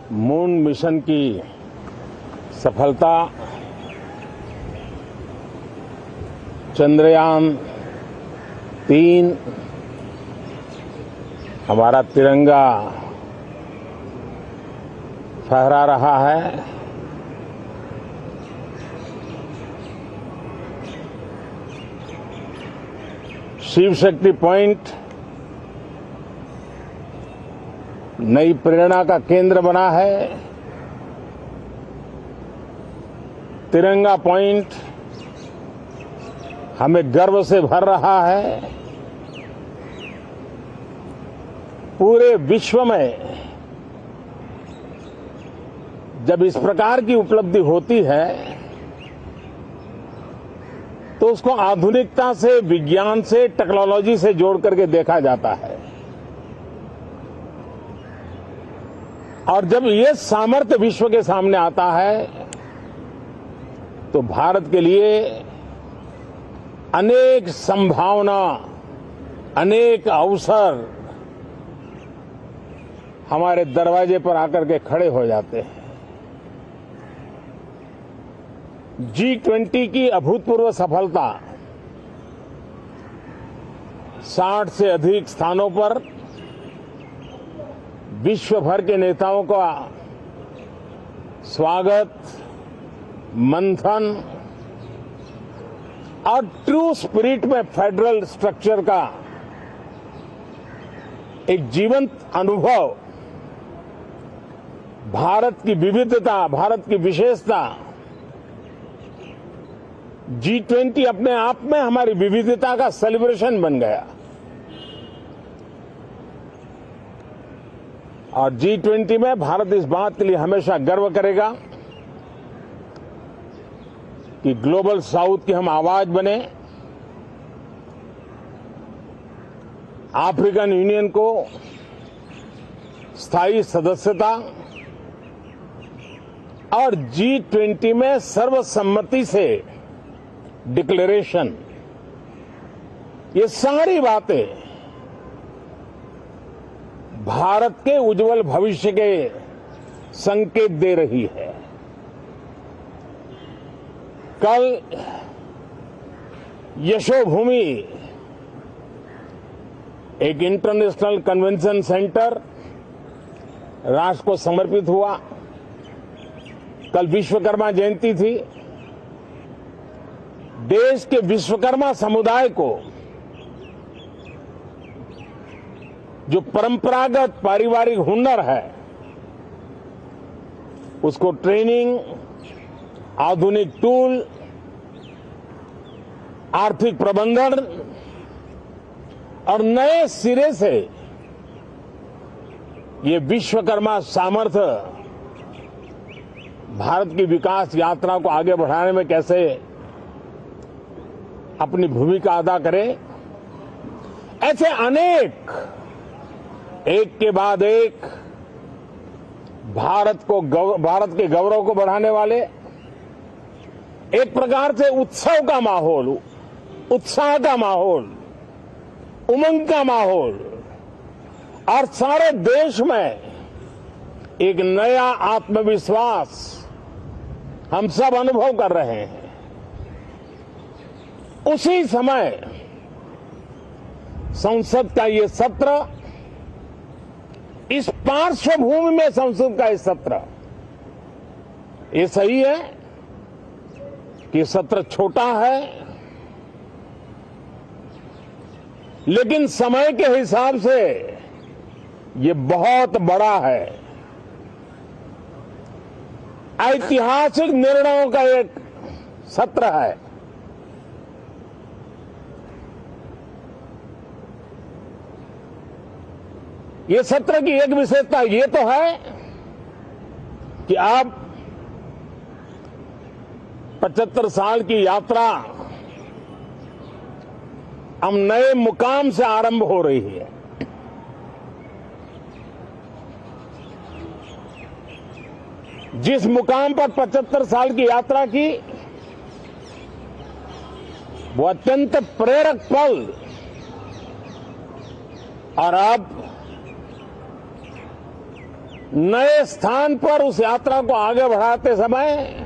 Moon mission की सफलता, चंद्रयान-3 हमारा तिरंगा फहरा रहा है। शिव शक्ति पॉइंट नई प्रेरणा का केंद्र बना है। तिरंगा पॉइंट हमें गर्व से भर रहा है। पूरे विश्व में जब इस प्रकार की उपलब्धि होती है तो उसको आधुनिकता से, विज्ञान से, टेक्नोलॉजी से जोड़ करके देखा जाता है। और जब ये सामर्थ्य विश्व के सामने आता है तो भारत के लिए अनेक संभावना, अनेक अवसर हमारे दरवाजे पर आकर के खड़े हो जाते हैं। G20 की अभूतपूर्व सफलता, 60 से अधिक स्थानों पर विश्व भर के नेताओं का स्वागत, मंथन और ट्रू स्पिरिट में फेडरल स्ट्रक्चर का एक जीवंत अनुभव, भारत की विविधता, भारत की विशेषता। G20 अपने आप में हमारी विविधता का सेलिब्रेशन बन गया। और G20 में भारत इस बात के लिए हमेशा गर्व करेगा कि ग्लोबल साउथ की हम आवाज बने। अफ्रीकन यूनियन को स्थायी सदस्यता और G20 में सर्वसम्मति से डिक्लेरेशन, ये सारी बातें भारत के उज्जवल भविष्य के संकेत दे रही है। कल यशोभूमि एक इंटरनेशनल कन्वेंशन सेंटर राष्ट्र को समर्पित हुआ। कल विश्वकर्मा जयंती थी। देश के विश्वकर्मा समुदाय को जो परंपरागत पारिवारिक हुनर है उसको ट्रेनिंग, आधुनिक टूल, आर्थिक प्रबंधन और नए सिरे से ये विश्वकर्मा सामर्थ्य भारत की विकास यात्रा को आगे बढ़ाने में कैसे अपनी भूमिका अदा करे, ऐसे अनेक एक के बाद एक भारत के गौरव को बढ़ाने वाले, एक प्रकार से उत्सव का माहौल, उत्साह का माहौल, उमंग का माहौल और सारे देश में एक नया आत्मविश्वास हम सब अनुभव कर रहे हैं। उसी समय संसद का ये सत्र, इस पार्श्वभूमि में संसद का ये सत्र, ये सही है कि सत्र छोटा है, लेकिन समय के हिसाब से ये बहुत बड़ा है। ऐतिहासिक निर्णयों का एक सत्र है। ये सत्र की एक विशेषता ये तो है कि अब 75 साल की यात्रा अब नए मुकाम से आरंभ हो रही है। जिस मुकाम पर 75 साल की यात्रा की, वो अत्यंत प्रेरक पल, और अब नए स्थान पर उस यात्रा को आगे बढ़ाते समय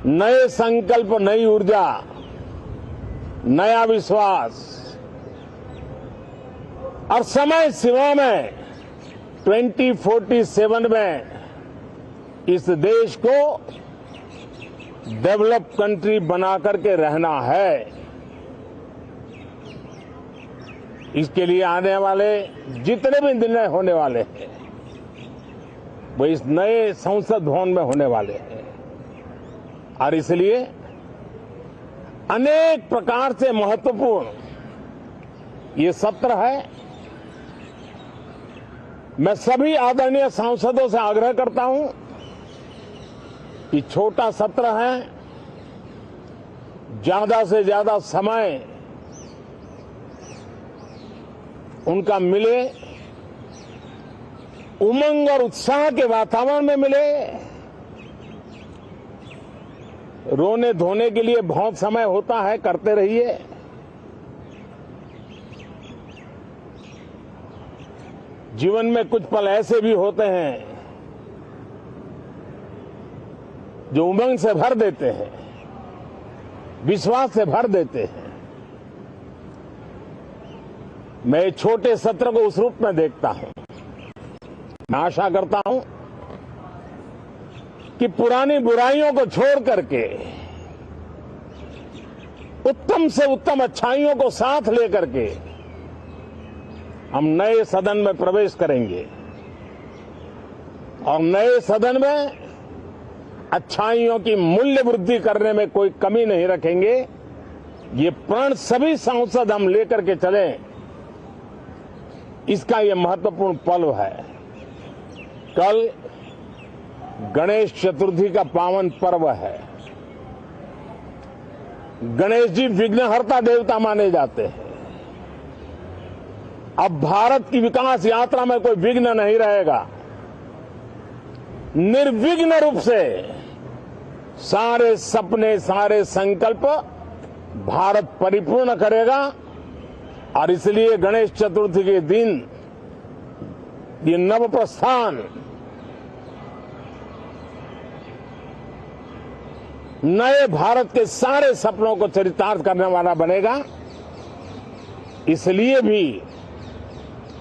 नए संकल्प, नई ऊर्जा, नया विश्वास और समय सीमा में 2047 में इस देश को डेवलप कंट्री बना करके रहना है। इसके लिए आने वाले जितने भी निर्णय होने वाले हैं वो इस नए संसद भवन में होने वाले हैं और इसलिए अनेक प्रकार से महत्वपूर्ण ये सत्र है। मैं सभी आदरणीय सांसदों से आग्रह करता हूं कि छोटा सत्र है, ज्यादा से ज्यादा समय उनका मिले, उमंग और उत्साह के वातावरण में मिले। रोने धोने के लिए बहुत समय होता है, करते रहिए। जीवन में कुछ पल ऐसे भी होते हैं जो उमंग से भर देते हैं, विश्वास से भर देते हैं। मैं छोटे सत्र को उस रूप में देखता हूं। मैं आशा करता हूं कि पुरानी बुराइयों को छोड़ करके उत्तम से उत्तम अच्छाइयों को साथ लेकर के हम नए सदन में प्रवेश करेंगे और नए सदन में अच्छाइयों की मूल्य वृद्धि करने में कोई कमी नहीं रखेंगे। ये प्रण सभी सांसद हम लेकर के चलें, इसका ये महत्वपूर्ण पल है। कल गणेश चतुर्थी का पावन पर्व है। गणेश जी विघ्नहर्ता देवता माने जाते हैं। अब भारत की विकास यात्रा में कोई विघ्न नहीं रहेगा। निर्विघ्न रूप से सारे सपने, सारे संकल्प भारत परिपूर्ण करेगा और इसलिए गणेश चतुर्थी के दिन ये नव प्रस्थान नए भारत के सारे सपनों को चरितार्थ करने वाला बनेगा। इसलिए भी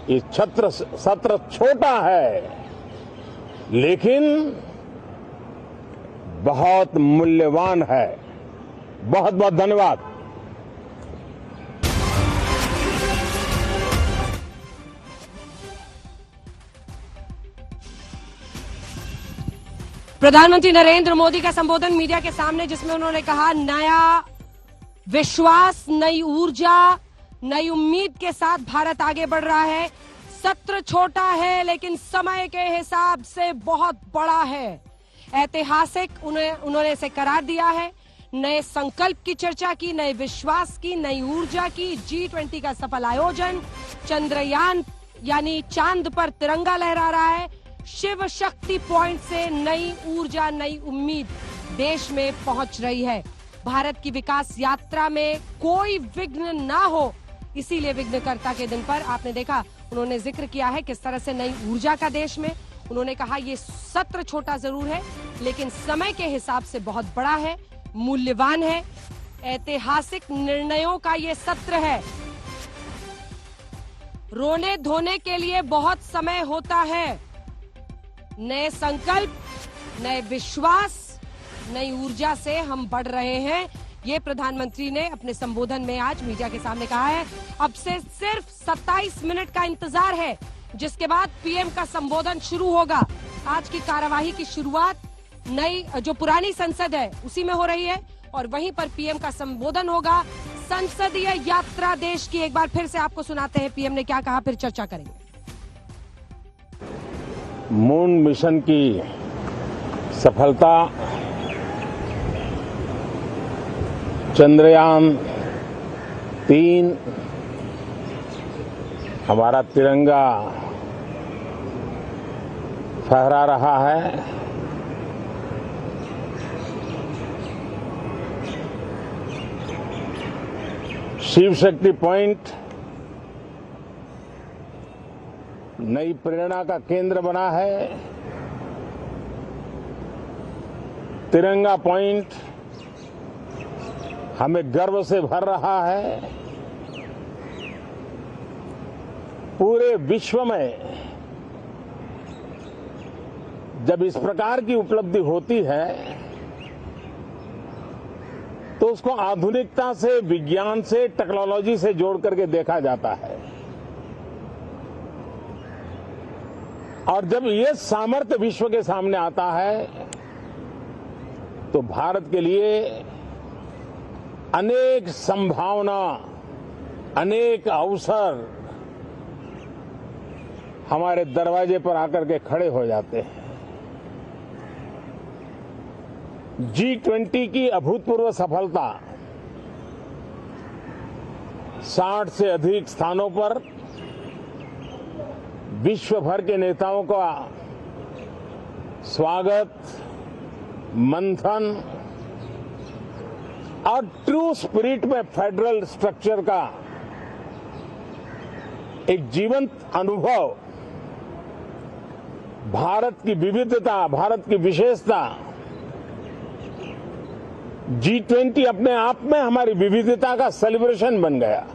ये सत्र छोटा है लेकिन बहुत मूल्यवान है। बहुत बहुत धन्यवाद। प्रधानमंत्री नरेंद्र मोदी का संबोधन मीडिया के सामने, जिसमें उन्होंने कहा नया विश्वास, नई ऊर्जा, नई उम्मीद के साथ भारत आगे बढ़ रहा है। सत्र छोटा है लेकिन समय के हिसाब से बहुत बड़ा है, ऐतिहासिक उन्होंने इसे करार दिया है। नए संकल्प की चर्चा की, नए विश्वास की, नई ऊर्जा की, G20 का सफल आयोजन, चंद्रयान यानी चांद पर तिरंगा लहरा रहा है। शिव शक्ति पॉइंट से नई ऊर्जा, नई उम्मीद देश में पहुंच रही है। भारत की विकास यात्रा में कोई विघ्न ना हो, इसीलिए विघ्नकर्ता के दिन पर आपने देखा उन्होंने जिक्र किया है किस तरह से नई ऊर्जा का देश में। उन्होंने कहा ये सत्र छोटा जरूर है लेकिन समय के हिसाब से बहुत बड़ा है, मूल्यवान है, ऐतिहासिक निर्णयों का ये सत्र है। रोने धोने के लिए बहुत समय होता है। नए संकल्प, नए विश्वास, नई ऊर्जा से हम बढ़ रहे हैं, ये प्रधानमंत्री ने अपने संबोधन में आज मीडिया के सामने कहा है। अब से सिर्फ 27 मिनट का इंतजार है, जिसके बाद पीएम का संबोधन शुरू होगा। आज की कार्यवाही की शुरुआत नई जो पुरानी संसद है उसी में हो रही है और वहीं पर पीएम का संबोधन होगा। संसदीय यात्रा देश की एक बार फिर से आपको सुनाते हैं पीएम ने क्या कहा, फिर चर्चा करेंगे। मून मिशन की सफलता, चंद्रयान 3, हमारा तिरंगा फहरा रहा है। शिव शक्ति पॉइंट नई प्रेरणा का केंद्र बना है। तिरंगा पॉइंट हमें गर्व से भर रहा है। पूरे विश्व में जब इस प्रकार की उपलब्धि होती है तो उसको आधुनिकता से, विज्ञान से, टेक्नोलॉजी से जोड़ करके देखा जाता है। और जब ये सामर्थ्य विश्व के सामने आता है तो भारत के लिए अनेक संभावना, अनेक अवसर हमारे दरवाजे पर आकर के खड़े हो जाते हैं। G20 की अभूतपूर्व सफलता 60 से अधिक स्थानों पर विश्व भर के नेताओं का स्वागत, मंथन और ट्रू स्पिरिट में फेडरल स्ट्रक्चर का एक जीवंत अनुभव, भारत की विविधता, भारत की विशेषता, G20 अपने आप में हमारी विविधता का सेलिब्रेशन बन गया।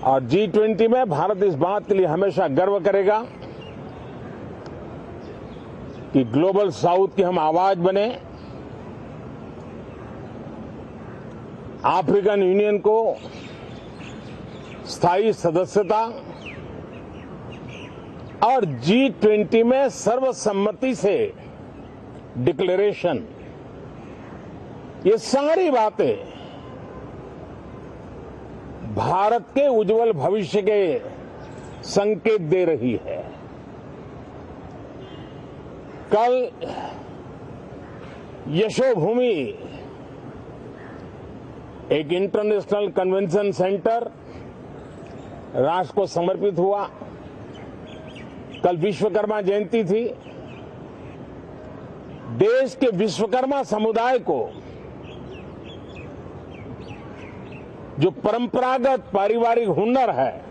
और G20 में भारत इस बात के लिए हमेशा गर्व करेगा कि ग्लोबल साउथ की हम आवाज बने। अफ्रीकन यूनियन को स्थायी सदस्यता और G20 में सर्वसम्मति से डिक्लेरेशन, ये सारी बातें भारत के उज्जवल भविष्य के संकेत दे रही है। कल यशोभूमि एक इंटरनेशनल कन्वेंशन सेंटर राष्ट्र को समर्पित हुआ। कल विश्वकर्मा जयंती थी। देश के विश्वकर्मा समुदाय को जो परंपरागत पारिवारिक हुनर है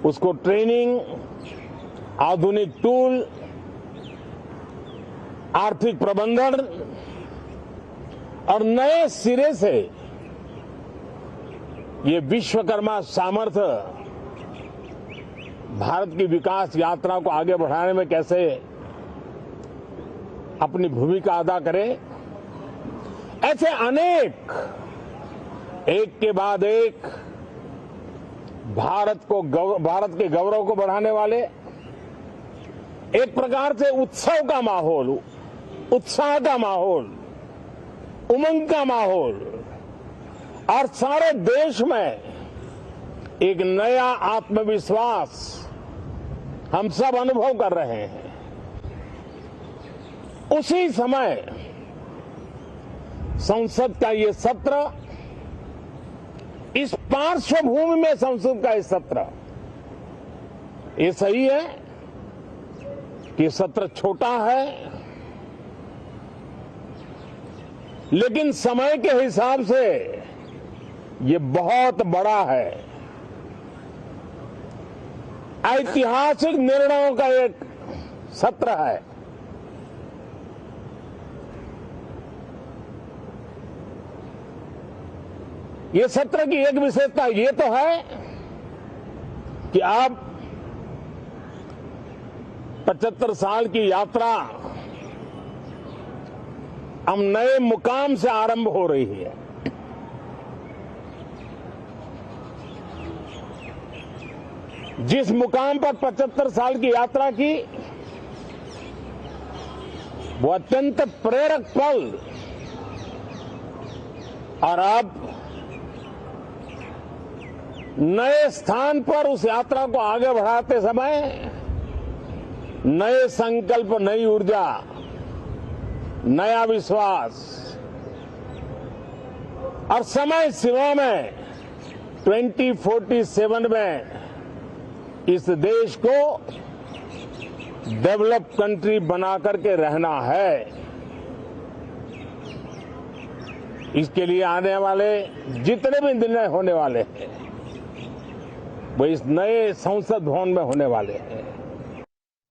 उसको ट्रेनिंग, आधुनिक टूल, आर्थिक प्रबंधन और नए सिरे से ये विश्वकर्मा सामर्थ्य भारत की विकास यात्रा को आगे बढ़ाने में कैसे अपनी भूमिका अदा करे, ऐसे अनेक एक के बाद एक भारत के गौरव को बढ़ाने वाले, एक प्रकार से उत्सव का माहौल, उत्साह का माहौल, उमंग का माहौल और सारे देश में एक नया आत्मविश्वास हम सब अनुभव कर रहे हैं। उसी समय संसद का ये सत्र, इस पार्श्वभूमि में संसद का ये सत्र, ये सही है कि सत्र छोटा है, लेकिन समय के हिसाब से ये बहुत बड़ा है। ऐतिहासिक निर्णयों का एक सत्र है। ये सत्र की एक विशेषता ये तो है कि अब 75 साल की यात्रा अब नए मुकाम से आरंभ हो रही है। जिस मुकाम पर 75 साल की यात्रा की, वो अत्यंत प्रेरक पल, और अब नए स्थान पर उस यात्रा को आगे बढ़ाते समय नए संकल्प, नई ऊर्जा, नया विश्वास और समय सीमा में 2047 में इस देश को डेवलप कंट्री बना करके रहना है। इसके लिए आने वाले जितने भी निर्णय होने वाले हैं वो इस नए संसद भवन में होने वाले हैं।